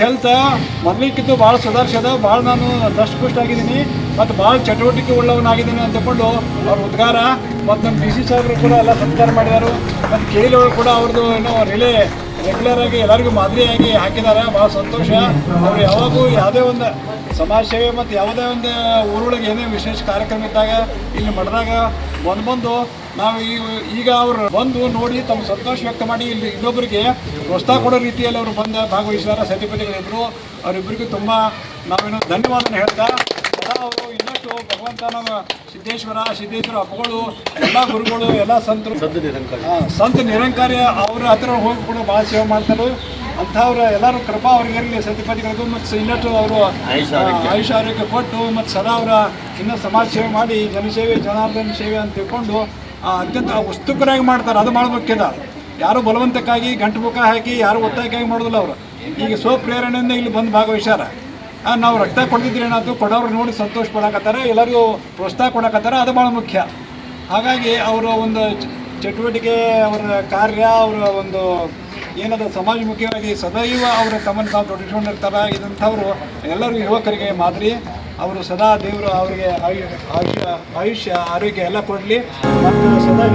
Health ಮೊದಲಿಕ್ಕಿಂತ ಭಾಳ ಸುಧಾರಿಸದ, ಭಾಳ ನಾನು ದಷ್ಟಪುಷ್ಟಾಗಿದ್ದೀನಿ ಮತ್ತು ಭಾಳ ಚಟುವಟಿಕೆ ಉಳ್ಳವನಾಗಿದ್ದೀನಿ ಅಂತ ತಿಳ್ಕೊಂಡು ಅವ್ರ ಉದ್ಗಾರ ಮತ್ತು ನಮ್ಮ ಡಿ ಸಿ ಸಾಹೇಬರು ಕೂಡ ಎಲ್ಲ ಸತ್ಕಾರ ಮಾಡಿದರು. ಮತ್ತು ಕೆ ಎಲ್ ಕೂಡ ಅವ್ರದ್ದು ಏನೋ ರೆಗ್ಯುಲರ್ ಆಗಿ ಎಲ್ಲರಿಗೂ ಮಾದರಿಯಾಗಿ ಹಾಕಿದ್ದಾರೆ. ಭಾಳ ಸಂತೋಷ. ಅವರು ಯಾವಾಗೂ ಯಾವುದೇ ಒಂದು ಸಮಾಜ ಸೇವೆ ಮತ್ತು ಯಾವುದೇ ಒಂದು ಊರೊಳಗೆ ಏನೇ ವಿಶೇಷ ಕಾರ್ಯಕ್ರಮ ಇದ್ದಾಗ ಇಲ್ಲಿ ಮಠದಾಗ ಬಂದು ನಾವು ಈಗ ಅವರು ಬಂದು ನೋಡಿ ತಮ್ಮ ಸಂತೋಷ ವ್ಯಕ್ತ ಮಾಡಿ ಇಲ್ಲಿ ಇನ್ನೊಬ್ಬರಿಗೆ ಪ್ರೋತ್ಸಾಹ ಕೊಡೋ ರೀತಿಯಲ್ಲಿ ಅವರು ಬಂದು ಭಾಗವಹಿಸಿದ್ದಾರೆ. ಸತಿಪತಿಗಳಿಬ್ಬರು ಅವರಿಬ್ಬರಿಗೂ ತುಂಬ ನಾವೇನು ಧನ್ಯವಾದನ ಹೇಳ್ತಾ, ಸದಾ ಅವರು ಇನ್ನಷ್ಟು ಭಗವಂತ ನಮ್ಮ ಸಿದ್ದೇಶ್ವರ ಅಪ್ಪಗಳು ಎಲ್ಲ ಗುರುಗಳು ಎಲ್ಲ ಸಂತ ನಿರಂಕಾರಿ ಅವ್ರ ಹತ್ರ ಹೋಗಿ ಕೂಡ ಭಾಳ ಸೇವೆ ಮಾಡ್ತಾರೆ. ಅಂಥವ್ರು ಎಲ್ಲರೂ ಕೃಪಾ ಅವ್ರಿಗೆ ಇರಲಿ ಸತಿಪತಿಗಳಿಗೂ ಮತ್ತು ಇನ್ನಷ್ಟು ಅವರು ಆಯುಷ ಆರೋಗ್ಯ ಕೊಟ್ಟು ಮತ್ತು ಸದಾ ಅವರ ಇನ್ನೂ ಸಮಾಜ ಸೇವೆ ಮಾಡಿ ಜನಸೇವೆ ಜನಾರ್ದನ ಸೇವೆ ಅಂತ ತಿಳ್ಕೊಂಡು ಅತ್ಯಂತ ಉತ್ಸುಕರಾಗಿ ಮಾಡ್ತಾರೆ. ಅದು ಮಾಡಬೇಕಿದ ಯಾರು ಬಲವಂತಕ್ಕಾಗಿ ಗಂಟು ಮುಖ ಹಾಕಿ ಯಾರು ಒತ್ತಾಯಕ್ಕಾಗಿ ಮಾಡೋದಿಲ್ಲ. ಅವರು ಈಗ ಸ್ವಪ್ರೇರಣೆಯಿಂದ ಇಲ್ಲಿ ಬಂದು ಭಾಗವಹಿಸ್ಯಾರ. ನಾವು ರಕ್ತ ಕೊಡ್ತಿದ್ರೆ ಏನಾದರೂ ಕೊಡೋರು ನೋಡಿ ಸಂತೋಷ ಪಡಕತ್ತಾರೆ, ಎಲ್ಲರಿಗೂ ಪ್ರೋತ್ಸಾಹ ಕೊಡಕತ್ತಾರೆ. ಅದು ಭಾಳ ಮುಖ್ಯ. ಹಾಗಾಗಿ ಅವರ ಒಂದು ಚಟುವಟಿಕೆ, ಅವರ ಕಾರ್ಯ, ಅವರ ಒಂದು ಏನದ ಸಮಾಜಮುಖಿಯಾಗಿ ಸದೈವ ಅವರು ತಮ್ಮನ್ನು ತಾವು ತೊಡಗಿಸ್ಕೊಂಡಿರ್ತಾರೆ. ಇದಂಥವರು ಎಲ್ಲರೂ ಯುವಕರಿಗೆ ಮಾದರಿ. ಅವರು ಸದಾ ದೇವರು ಅವರಿಗೆ ಆಯುಷ್ಯ ಆರೋಗ್ಯ ಎಲ್ಲ ಕೊಡಲಿ ಮತ್ತು ಸದಾ